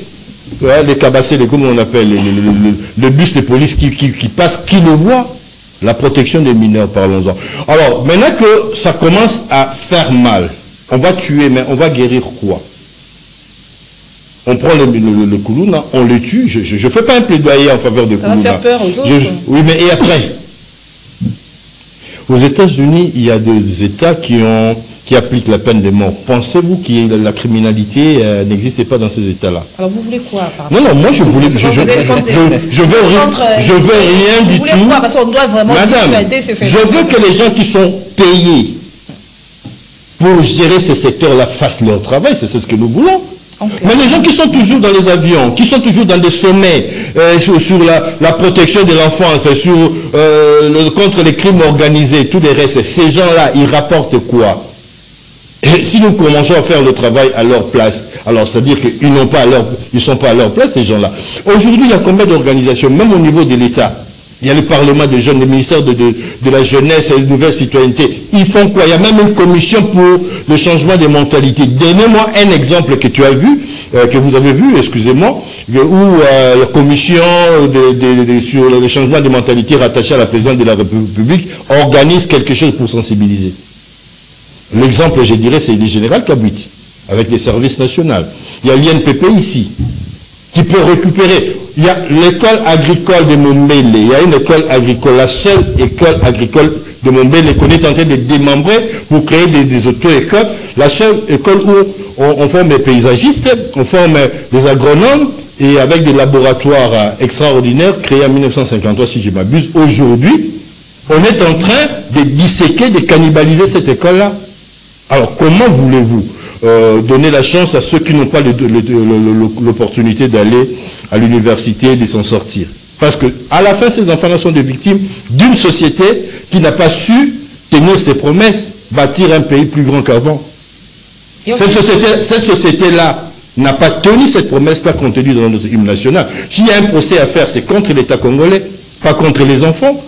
les cabassés, comment on appelle, le bus de police qui passe, qui le voit. La protection des mineurs, parlons-en. Alors, maintenant que ça commence à faire mal, on va tuer, mais on va guérir quoi? On prend le Koulouna, on le tue. Je ne fais pas un plaidoyer en faveur de Koulouna. Ça va faire peur aux autres. Oui, mais et après? Aux États-Unis, il y a des États qui appliquent la peine de mort. Pensez-vous que la criminalité n'existait pas dans ces États-là? Alors vous voulez quoi par Non, moi je voulais... Je veux rien du tout. Quoi, parce qu'on doit vraiment dissuader ces phénomènes. Je veux que les gens qui sont payés pour gérer ces secteurs-là fassent leur travail. C'est ce que nous voulons. Okay. Mais les gens qui sont toujours dans les avions, qui sont toujours dans des sommets sur la protection de l'enfance, contre les crimes organisés, tous les restes, ces gens-là, ils rapportent quoi? Et si nous commençons à faire le travail à leur place, alors c'est-à-dire qu'ils ne sont pas à leur place, ces gens-là. Aujourd'hui, il y a combien d'organisations, même au niveau de l'État? Il y a le Parlement des jeunes, le ministère de la jeunesse et de la nouvelle citoyenneté. Ils font quoi? Il y a même une commission pour le changement des mentalités. Donnez-moi un exemple que tu as vu, que vous avez vu, excusez-moi, où la commission sur le changement des mentalités rattachée à la présidente de la République organise quelque chose pour sensibiliser. L'exemple, je dirais, c'est le général Kabouit, avec les services nationaux. Il y a l'INPP ici, qui peut récupérer. Il y a l'école agricole de Mombele. Il y a une école agricole, la seule école agricole de Mombele qu'on est en train de démembrer pour créer des auto-écoles. La seule école où on forme des paysagistes, on forme des agronomes, et avec des laboratoires extraordinaires créés en 1953, si je m'abuse. Aujourd'hui, on est en train de disséquer, de cannibaliser cette école-là. Alors, comment voulez-vous donner la chance à ceux qui n'ont pas l'opportunité d'aller à l'université, de s'en sortir? Parce que à la fin, ces enfants-là sont des victimes d'une société qui n'a pas su tenir ses promesses, bâtir un pays plus grand qu'avant. Cette société-là n'a pas tenu cette promesse-là contenue dans notre hymne national. S'il y a un procès à faire, c'est contre l'État congolais, pas contre les enfants.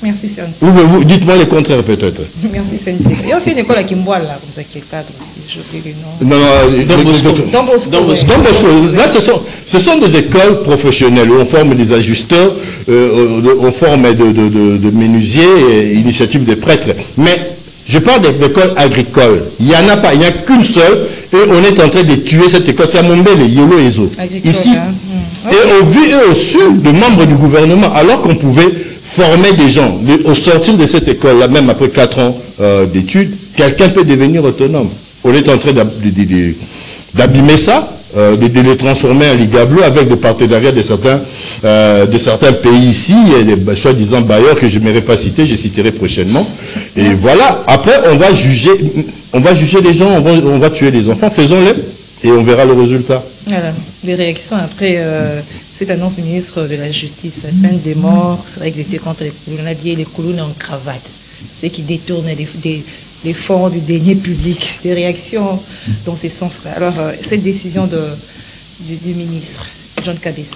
Merci, Senti. Dites-moi les contraires, peut-être. Merci, Senti. Il y a aussi une école à Kimboal, là, comme ça, qui est cadre aussi. Je dis le nom. Non, Don Bosco. Là, ce sont des écoles professionnelles où on forme des ajusteurs, on forme de menuisiers, initiatives des prêtres. Mais je parle d'écoles agricoles. Il n'y en a pas, il n'y a qu'une seule. Et on est en train de tuer cette école. C'est à Mombele, Yolo Ezo. Ici. Hein. Et au vu et au su de membres du gouvernement, alors qu'on pouvait former des gens, au sortir de cette école-là, même après 4 ans d'études, quelqu'un peut devenir autonome. On est en train d'abîmer ça, de les transformer en Liga Bleue avec des partenariats de certains pays ici, et soi-disant bailleurs que je n'aimerais pas citer, je citerai prochainement. Et voilà, après on va juger les gens, on va tuer les enfants, faisons-le, et on verra le résultat. Voilà, les réactions après cette annonce du ministre de la Justice, la peine des morts sera exécutée contre les Koulounadiers et les Koulouna en cravate, ceux qui détournent les fonds du denier public, des réactions dans ces sens-là. Alors, cette décision du ministre, John Kabisa.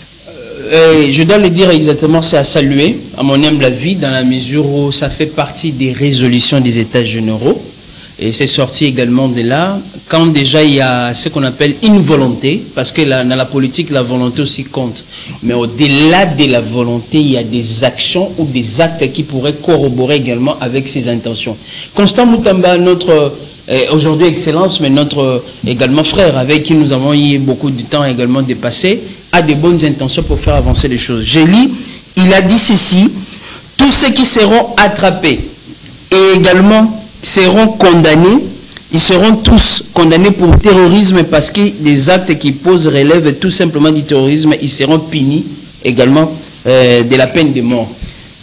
Je dois le dire exactement, c'est à saluer, à mon humble avis, dans la mesure où ça fait partie des résolutions des États généraux. Et c'est sorti également de là, quand déjà il y a ce qu'on appelle une volonté, parce que dans la politique, la volonté aussi compte. Mais au-delà de la volonté, il y a des actions ou des actes qui pourraient corroborer également avec ces intentions. Constant Moutamba, notre, aujourd'hui Excellence, mais notre également frère, avec qui nous avons eu beaucoup de temps également dépassé, a de bonnes intentions pour faire avancer les choses. Je lis, il a dit ceci, tous ceux qui seront attrapés et également seront condamnés, ils seront tous condamnés pour terrorisme parce que des actes qui posent relèvent tout simplement du terrorisme, ils seront punis également de la peine de mort.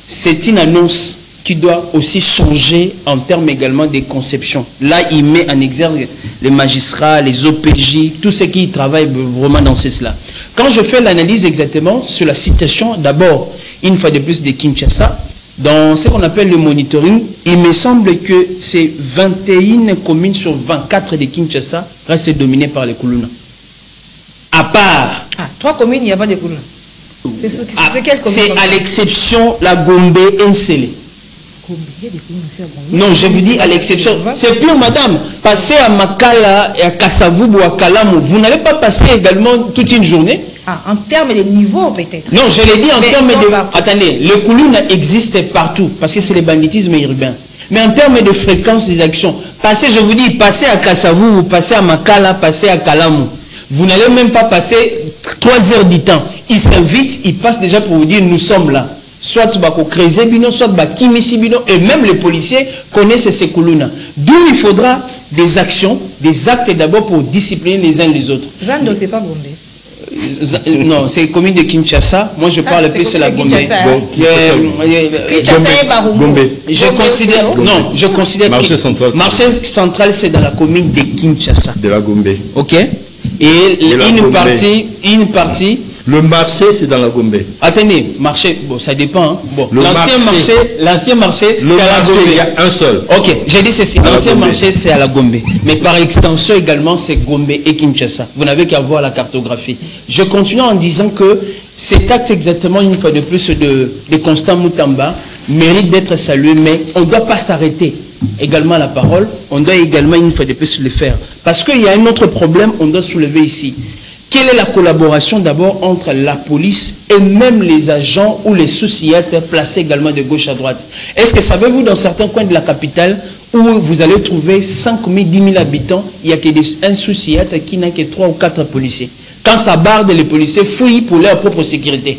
C'est une annonce qui doit aussi changer en termes également des conceptions. Là, il met en exergue les magistrats, les OPJ, tous ceux qui travaillent vraiment dans cela. Quand je fais l'analyse exactement sur la situation, d'abord, une fois de plus de Kinshasa, dans ce qu'on appelle le monitoring, il me semble que c'est 21 communes sur 24 de Kinshasa restent dominées par les Koulouna. À part... 3 communes, il n'y a pas de Koulouna. C'est quelle commune? C'est à l'exception la Gombe et Nsele. Il y a des Koulouna aussi à Gombe. Non, je vous dis à l'exception. C'est pur, madame. Passez à Makala et à Kasavubu ou à Kalamu, vous n'allez pas passer également toute une journée. Ah, en termes de niveau peut-être. Non, je l'ai dit en Mais termes de... pas. Attendez, le Koulouna existe partout, parce que c'est le banditisme urbain. Mais en termes de fréquence des actions, passez, je vous dis, passez à Kasavubu, passez à Makala, passez à Kalamu. Vous n'allez même pas passer 3 heures du temps. Ils s'invitent, ils passent déjà pour vous dire, nous sommes là. Soit Bako Kreze Bino, soit Bakimisi Bino, et même les policiers connaissent ces Koulouna. D'où il faudra des actions, des actes d'abord pour discipliner les uns les autres. Zando, c'est pas Gombe. Non, c'est commune de Kinshasa. Moi, je parle plus de la Gombe. Je considère marché central. Marché central, c'est dans la commune de Kinshasa. De la Gombe. Ok. Et une partie. Le marché, c'est dans la Gombe. Attendez, marché, bon, ça dépend. Hein. Bon, l'ancien marché, le c'est à la marché, Gombe. il y a un seul. Ok, j'ai dit ceci. L'ancien marché, c'est à la Gombe. Mais par extension également, c'est Gombe et Kinshasa. Vous n'avez qu'à voir la cartographie. Je continue en disant que cet acte exactement, une fois de plus, de Constant Moutamba, mérite d'être salué, mais on ne doit pas s'arrêter également à la parole. On doit également, une fois de plus, le faire. Parce qu'il y a un autre problème, on doit soulever ici. Quelle est la collaboration d'abord entre la police et même les agents ou les sous-siètes placés également de gauche à droite? Est-ce que savez-vous dans certains coins de la capitale où vous allez trouver 5 000, 10 000 habitants, il n'y a qu'un sous-siète qui n'a que 3 ou 4 policiers. Quand ça barde, les policiers fouillent pour leur propre sécurité.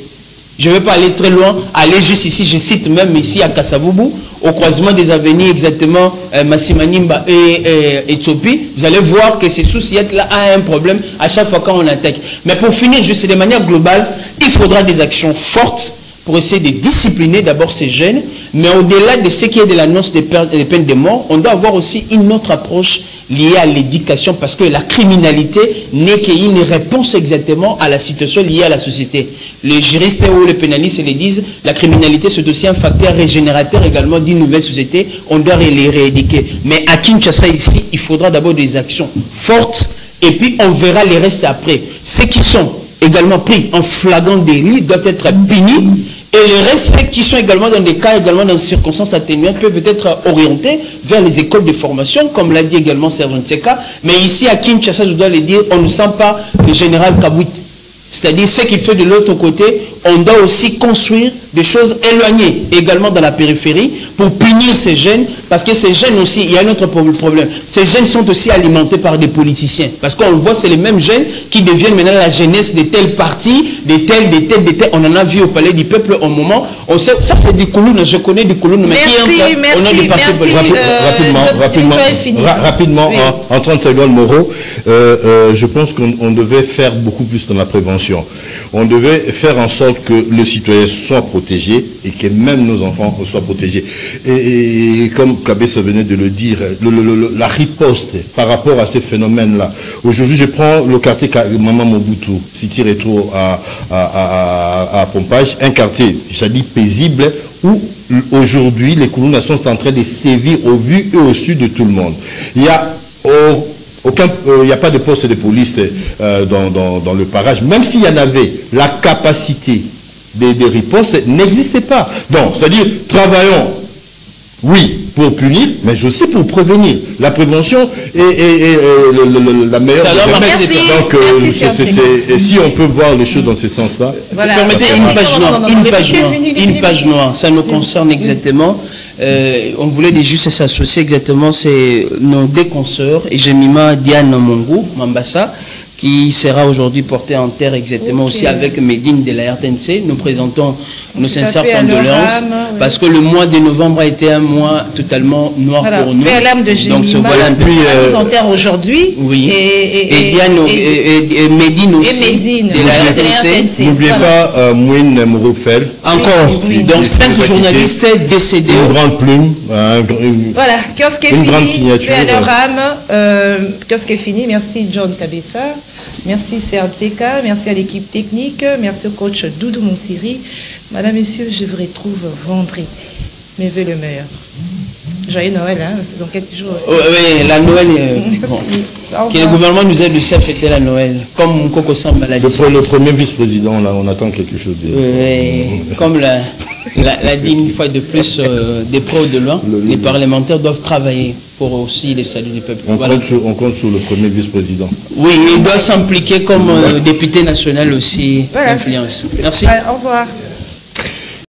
Je ne vais pas aller très loin, aller juste ici, je cite même ici à Kasavubu, au croisement des avenues exactement Massimanimba et Ethiopie, vous allez voir que ces sous-siètes-là ont un problème à chaque fois quand on attaque. Mais pour finir, juste de manière globale, il faudra des actions fortes pour essayer de discipliner d'abord ces jeunes, mais au-delà de ce qui est de l'annonce des peines de mort, on doit avoir aussi une autre approche liée à l'éducation, parce que la criminalité n'est qu'une réponse exactement à la situation liée à la société. Les juristes ou les pénalistes les disent, la criminalité c'est aussi un facteur régénérateur également d'une nouvelle société, on doit les rééduquer. Mais à Kinshasa ici, il faudra d'abord des actions fortes, et puis on verra les restes après. Ceux qui sont également pris en flagrant délit doivent être punis, et les restes qui sont également dans des cas, également dans des circonstances atténuantes, peuvent être orientés vers les écoles de formation, comme l'a dit également Sergent Tseka. Mais ici à Kinshasa, je dois le dire, on ne sent pas le général Kabouit. C'est-à-dire ce qu'il fait de l'autre côté, on doit aussi construire des choses éloignées, également dans la périphérie, pour punir ces jeunes, parce que ces jeunes aussi, il y a un autre problème. Ces jeunes sont aussi alimentés par des politiciens, parce qu'on le voit, c'est les mêmes jeunes qui deviennent maintenant la jeunesse de tel parti, de tel. On en a vu au Palais du Peuple au moment. On sait, ça c'est des Koulouna, je connais des Koulouna, mais qui entrent au nom du parti politique. Rapidement, oui. en 30 secondes, Moreau, je pense qu'on devait faire beaucoup plus dans la prévention. On devait faire en sorte que le citoyen soit protégé et que même nos enfants soient protégés. Et comme Kabessa venait de le dire, la riposte par rapport à ces phénomènes-là. Aujourd'hui, je prends le quartier Maman Mobutu, City Rétro à Pompage, un quartier, j'ai dit paisible, où aujourd'hui les Koulouna sont en train de sévir au vu et au su de tout le monde. Il y a il n'y a pas de poste de police dans le parage, même s'il y en avait, la capacité des ripostes n'existait pas. Donc, c'est-à-dire, travaillons, oui, pour punir, mais aussi pour prévenir. La prévention est la meilleure des remèdes. Donc, si on peut voir les choses dans ce sens-là. Voilà. Permettez une page noire, ça nous concerne exactement. On voulait juste s'associer exactement, c'est nos deux consoeurs, et Jemima Diane Mongou, Mambassa, qui sera aujourd'hui porté en terre exactement aussi avec Médine de la RTNC. Nous présentons nos sincères condoléances parce que le mois de novembre a été un mois totalement noir pour nous. Donc voilà un peu nous en terre aujourd'hui. Oui. Et Médine aussi de la RTNC. N'oubliez pas Mouine Mouroufel. Encore. Donc 5 journalistes décédés. Une grande plume. Voilà. Kiosque est fini. Une grande signature. Kiosque est fini. Merci John Kabessa. Merci Sertseka, merci à l'équipe technique, merci au coach Doudou Montiri. Madame, Messieurs, je vous retrouve vendredi. Mes vœux le meilleur. Joyeux Noël, hein, c'est dans quelques jours. Oui, la Noël, que le gouvernement nous aide aussi à fêter la Noël, comme Coco Samba l'a dit. Le premier vice-président, là, on attend quelque chose de... Oui, comme la... l'a dit une fois de plus, des pros de loi, les parlementaires doivent travailler pour aussi les saluts du peuple. On compte sur le premier vice-président. Oui, il doit s'impliquer comme député national aussi d'influence. Merci. Au revoir.